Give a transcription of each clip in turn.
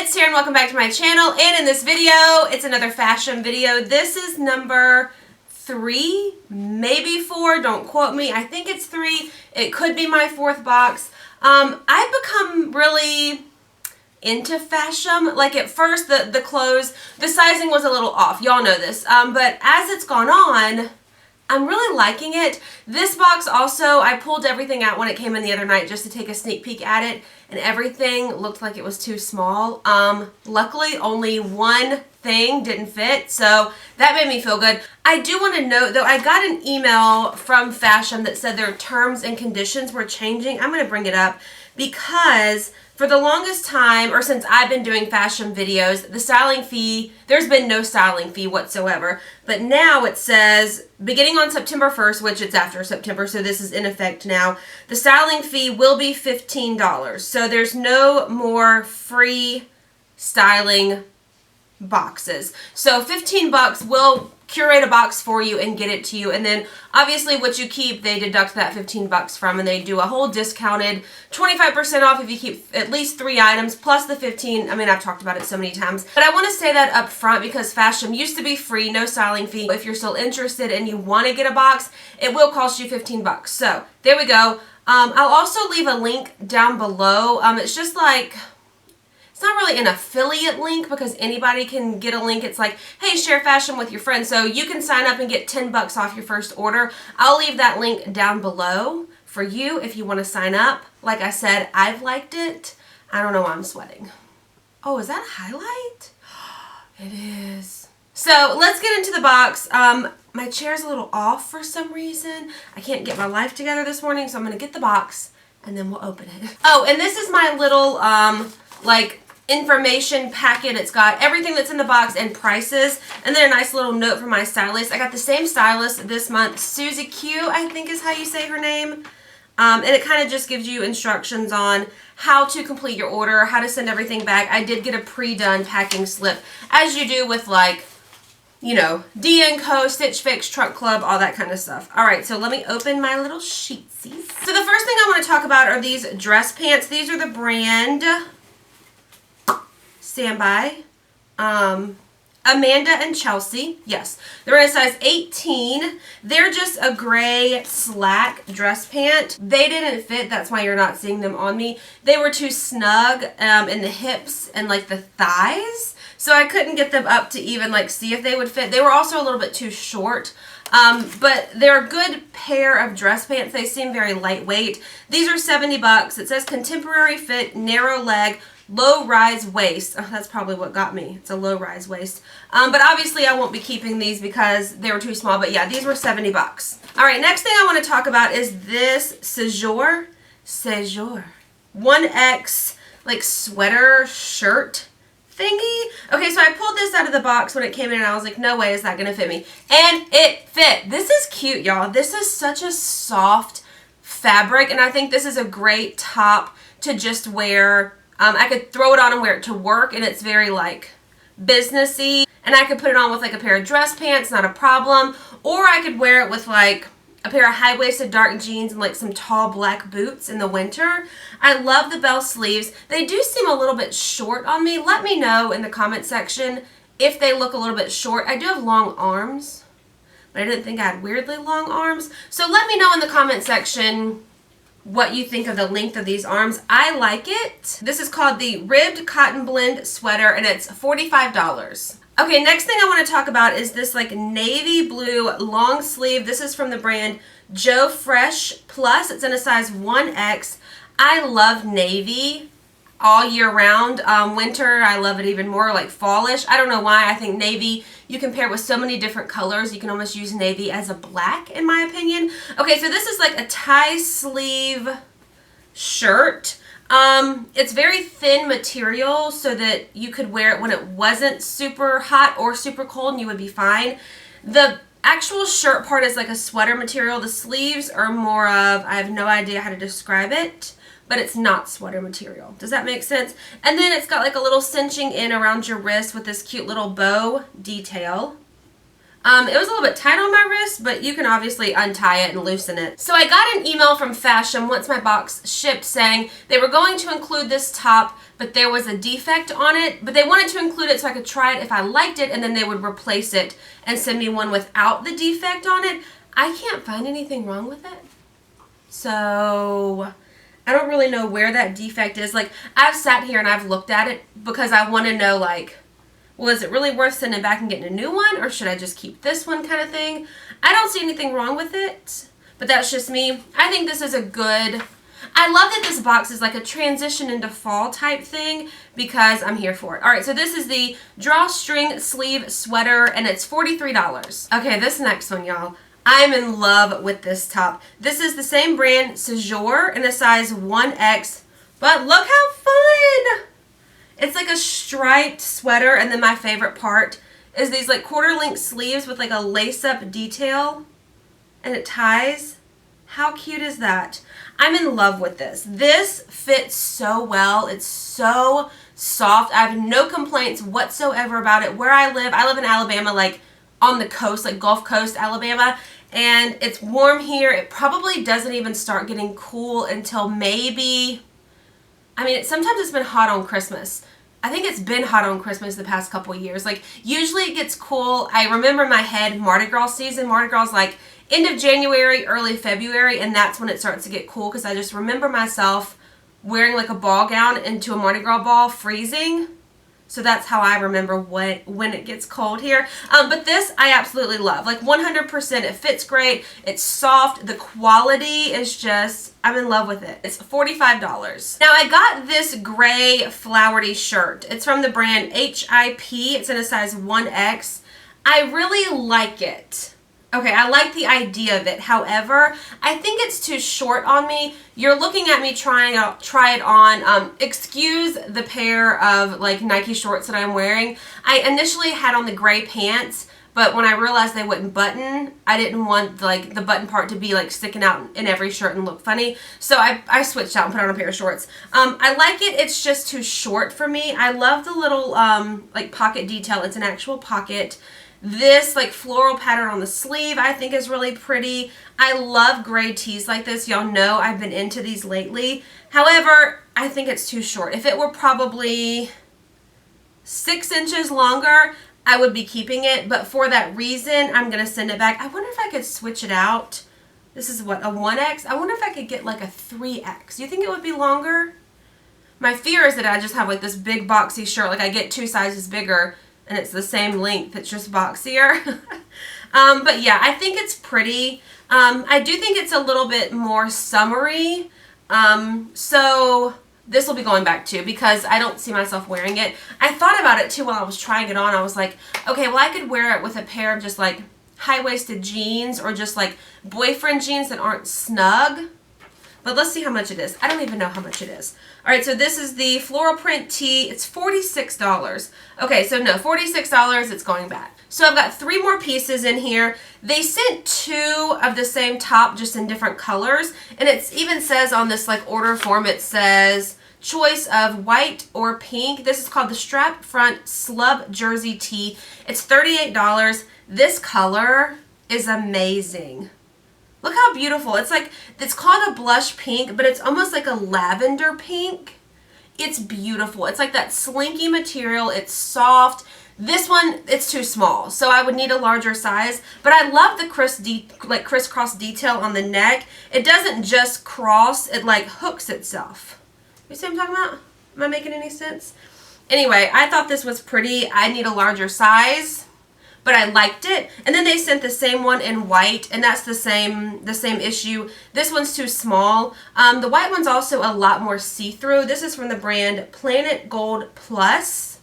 it's Taren. Welcome back to my channel, and in this video, it's another fashion video. This is number 3, maybe 4, don't quote me. I think it's 3. It could be my 4th box. I've become really into Fashom. Like at first, the clothes, the sizing was a little off. Y'all know this. But as it's gone on, I'm really liking it. This box also, I pulled everything out when it came in the other night just to take a sneak peek at it, and everything looked like it was too small. Luckily, only one thing didn't fit, so that made me feel good. I do want to note, though, I got an email from Fashom that said their terms and conditions were changing. I'm going to bring it up because for the longest time, or since I've been doing Fashom videos, the styling fee, there's been no styling fee whatsoever. But now it says, beginning on September 1st, which it's after September, so this is in effect now, the styling fee will be $15. So there's no more free styling boxes. So $15 will curate a box for you and get it to you, and then obviously what you keep, they deduct that $15 from, and they do a whole discounted 25% off if you keep at least 3 items plus the 15. I mean, I've talked about it so many times, but I want to say that up front because Fashom used to be free, no styling fee. If you're still interested and you want to get a box, it will cost you $15. So there we go. I'll also leave a link down below. It's just like, it's not really an affiliate link because anybody can get a link. It's like, hey, share Fashom with your friends. So you can sign up and get $10 off your first order. I'll leave that link down below for you if you want to sign up. Like I said, I've liked it. I don't know why I'm sweating. Oh, is that a highlight? It is. So let's get into the box. My chair's a little off for some reason. I can't get my life together this morning, so I'm going to get the box and then we'll open it. Oh, and this is my little, like, information packet. It's got everything that's in the box and prices, and then a nice little note from my stylist. I got the same stylist this month, Susie Q, I think is how you say her name. And it kind of just gives you instructions on how to complete your order, how to send everything back. I did get a pre-done packing slip, as you do with, like, you know, D & Co, Stitch Fix, Truck Club, all that kind of stuff. All right, so let me open my little sheetsies. So the first thing I want to talk about are these dress pants. These are the brand Standby, Amanda and Chelsea. Yes, they're in a size 18. They're just a gray slack dress pant. They didn't fit, that's why you're not seeing them on me. They were too snug in the hips and like the thighs, so I couldn't get them up to even like see if they would fit. They were also a little bit too short. But they're a good pair of dress pants. They seem very lightweight. These are $70. It says contemporary fit, narrow leg, low rise waist. Oh, that's probably what got me. It's a low rise waist. But obviously I won't be keeping these because they were too small. But yeah, these were $70. All right, next thing I want to talk about is this Séjour 1X like sweater shirt thingy. Okay, so I pulled this out of the box when it came in and I was like, no way is that gonna fit me. And it fit. This is cute, y'all. This is such a soft fabric, and I think this is a great top to just wear. I could throw it on and wear it to work, and it's very like businessy, and I could put it on with like a pair of dress pants, not a problem, or I could wear it with like a pair of high-waisted dark jeans and like some tall black boots in the winter. I love the bell sleeves. They do seem a little bit short on me. Let me know in the comment section if they look a little bit short. I do have long arms, but I didn't think I had weirdly long arms. So let me know in the comment section what you think of the length of these arms. I like it. This is called the Ribbed Cotton Blend Sweater, and it's $45. Okay, next thing I want to talk about is this like navy blue long sleeve. This is from the brand Joe Fresh Plus. It's in a size 1X. I love navy all year round. Winter, I love it even more, like fallish. I don't know why. I think navy, you can pair with so many different colors. You can almost use navy as a black, in my opinion. Okay, so this is like a tie sleeve shirt. It's very thin material so that you could wear it when it wasn't super hot or super cold and you would be fine. The actual shirt part is like a sweater material. The sleeves are more of, I have no idea how to describe it, but it's not sweater material. Does that make sense? And then it's got like a little cinching in around your wrist with this cute little bow detail. It was a little bit tight on my wrist, but you can obviously untie it and loosen it. So I got an email from Fashom once my box shipped saying they were going to include this top but there was a defect on it, but they wanted to include it so I could try it if I liked it, and then they would replace it and send me one without the defect on it. I can't find anything wrong with it. So I don't really know where that defect is. Like, I've sat here and I've looked at it because I want to know, like, well, is it really worth sending it back and getting a new one, or should I just keep this one kind of thing? I don't see anything wrong with it, but that's just me. I think this is a good... I love that this box is like a transition into fall type thing because I'm here for it. All right, so this is the drawstring sleeve sweater, and it's $43. Okay, this next one, y'all. I'm in love with this top. This is the same brand, Séjour, in a size 1X, but look how fun! It's like a striped sweater, and then my favorite part is these like quarter-length sleeves with like a lace-up detail, and it ties. How cute is that? I'm in love with this. This fits so well. It's so soft. I have no complaints whatsoever about it. Where I live in Alabama, like on the coast, like Gulf Coast, Alabama, and it's warm here. It probably doesn't even start getting cool until maybe, I mean, sometimes it's been hot on Christmas. I think it's been hot on Christmas the past couple years. Like, usually it gets cool. I remember in my head Mardi Gras season. Mardi Gras like end of January, early February, and that's when it starts to get cool because I just remember myself wearing like a ball gown into a Mardi Gras ball, freezing. So that's how I remember when it gets cold here. But this I absolutely love. Like 100%. It fits great. It's soft. The quality is just, I'm in love with it. It's $45. Now I got this gray flowery shirt. It's from the brand HIP. It's in a size 1X. I really like it. Okay, I like the idea of it. However, I think it's too short on me. You're looking at me try it on. Excuse the pair of like Nike shorts that I'm wearing. I initially had on the gray pants, but when I realized they wouldn't button, I didn't want like the button part to be like sticking out in every shirt and look funny. So I switched out and put on a pair of shorts. I like it. It's just too short for me. I love the little like pocket detail. It's an actual pocket. This like floral pattern on the sleeve I think is really pretty. I love gray tees like this. Y'all know I've been into these lately. However, I think it's too short. If it were probably 6 inches longer, I would be keeping it. But for that reason, I'm going to send it back. I wonder if I could switch it out. This is what, a 1X? I wonder if I could get like a 3X. Do you think it would be longer? My fear is that I just have like this big boxy shirt. Like I get 2 sizes bigger and it's the same length, it's just boxier. But yeah, I think it's pretty. I do think it's a little bit more summery. So this will be going back to because I don't see myself wearing it. I thought about it too while I was trying it on. I was like, okay, well I could wear it with a pair of just like high-waisted jeans or just like boyfriend jeans that aren't snug. But let's see how much it is. I don't even know how much it is. All right, so this is the floral print tee. It's $46. Okay, so no, $46, it's going back. So I've got 3 more pieces in here. They sent 2 of the same top, just in different colors. And it even says on this like order form, it says choice of white or pink. This is called the strap front slub jersey tee. It's $38. This color is amazing. Look how beautiful. It's like, it's called a blush pink, but it's almost like a lavender pink. It's beautiful. It's like that slinky material. It's soft. This one, it's too small, so I would need a larger size. But I love the crisscross detail on the neck. It doesn't just cross, it like hooks itself. You see what I'm talking about? Am I making any sense? Anyway, I thought this was pretty. I need a larger size, but I liked it. And then they sent the same one in white, and that's the same issue. This one's too small. The white one's also a lot more see-through. This is from the brand Planet Gold Plus.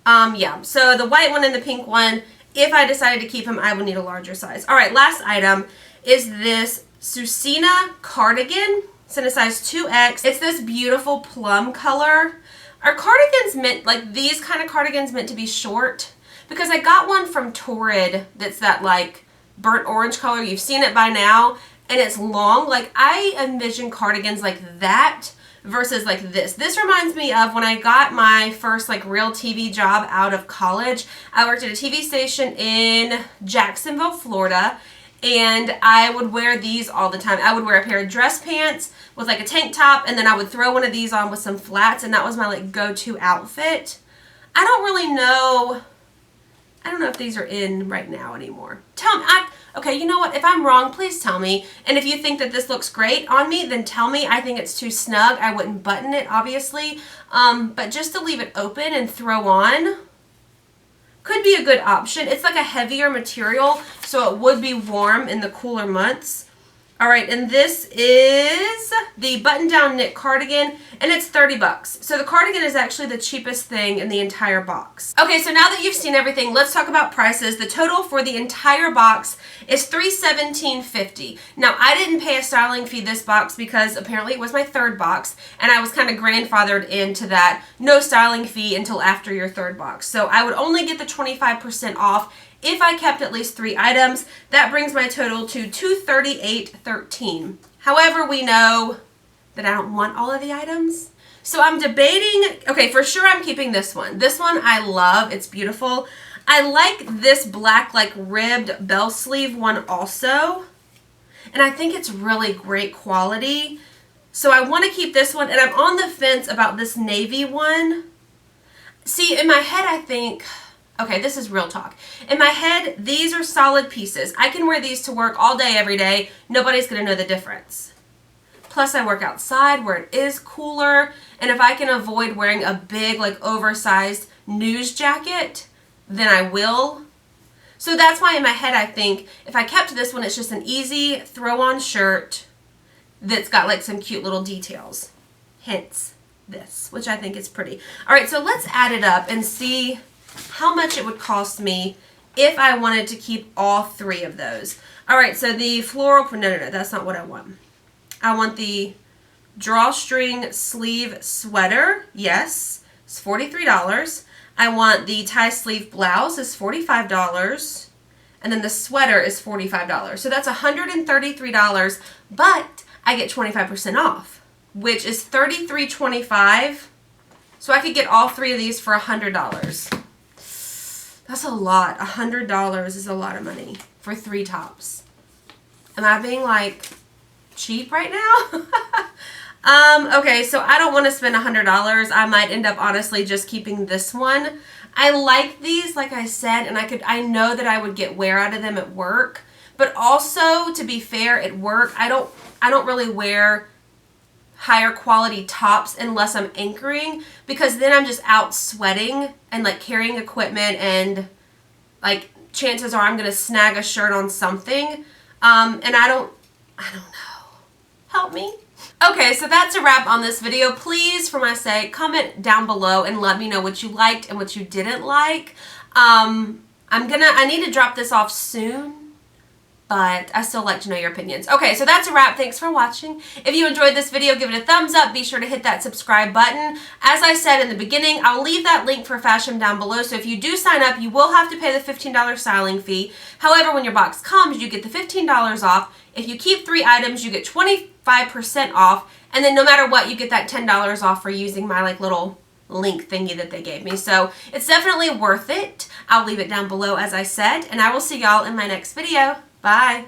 Yeah, so the white one and the pink one, if I decided to keep them, I would need a larger size. All right, last item is this Susina cardigan. It's in a size 2X. It's this beautiful plum color. Are cardigans meant, like these kind of cardigans meant to be short? Because I got one from Torrid that's that like burnt orange color. You've seen it by now. And it's long. Like I envision cardigans like that versus like this. This reminds me of when I got my first like real TV job out of college. I worked at a TV station in Jacksonville, Florida. and I would wear these all the time. I would wear a pair of dress pants with like a tank top, and then I would throw one of these on with some flats, and that was my like go-to outfit. I don't really know. I don't know if these are in right now anymore. Tell me. Okay, you know what? If I'm wrong, please tell me. And if you think that this looks great on me, then tell me. I think it's too snug. I wouldn't button it, obviously. But just to leave it open and throw on could be a good option. It's like a heavier material, so it would be warm in the cooler months. All right, and this is the button-down knit cardigan, and it's 30 bucks. So the cardigan is actually the cheapest thing in the entire box. Okay, so now that you've seen everything, let's talk about prices. The total for the entire box is $317.50. Now, I didn't pay a styling fee this box because apparently it was my third box, and I was kind of grandfathered into that no styling fee until after your third box. So I would only get the 25% off if I kept at least 3 items. That brings my total to $238.13. However, we know that I don't want all of the items. So I'm debating, okay, for sure I'm keeping this one. This one I love, it's beautiful. I like this black like ribbed bell sleeve one also. And I think it's really great quality. So I want to keep this one, and I'm on the fence about this navy one. See, in my head I think, okay, this is real talk. In my head, these are solid pieces. I can wear these to work all day, every day. Nobody's going to know the difference. Plus, I work outside where it is cooler. And if I can avoid wearing a big, like, oversized news jacket, then I will. So that's why in my head, I think if I kept this one, it's just an easy throw-on shirt that's got, like, some cute little details. Hence this, which I think is pretty. All right, so let's add it up and see how much it would cost me if I wanted to keep all 3 of those. All right, so the floral, no, that's not what I want. I want the drawstring sleeve sweater. Yes, it's $43. I want the tie sleeve blouse is $45. And then the sweater is $45. So that's $133, but I get 25% off, which is $33.25. So I could get all 3 of these for $100. That's a lot. $100 is a lot of money for 3 tops. Am I being like cheap right now? Okay, so I don't want to spend $100. I might end up honestly just keeping this one. I like these, like I said, and I know that I would get wear out of them at work. But also, to be fair, at work, I don't really wear higher quality tops unless I'm anchoring, because then I'm just out sweating and like carrying equipment, and like chances are I'm gonna snag a shirt on something, and I don't know. Help me. Okay, so that's a wrap on this video. Please, for my sake, comment down below and let me know what you liked and what you didn't like. I need to drop this off soon, but I still like to know your opinions. Okay, so that's a wrap. Thanks for watching. If you enjoyed this video, give it a thumbs up. Be sure to hit that subscribe button. As I said in the beginning, I'll leave that link for Fashom down below, so if you do sign up, you will have to pay the $15 styling fee. However, when your box comes, you get the $15 off. If you keep 3 items, you get 25% off, and then no matter what, you get that $10 off for using my like little link thingy that they gave me. So it's definitely worth it. I'll leave it down below, as I said, and I will see y'all in my next video. Bye.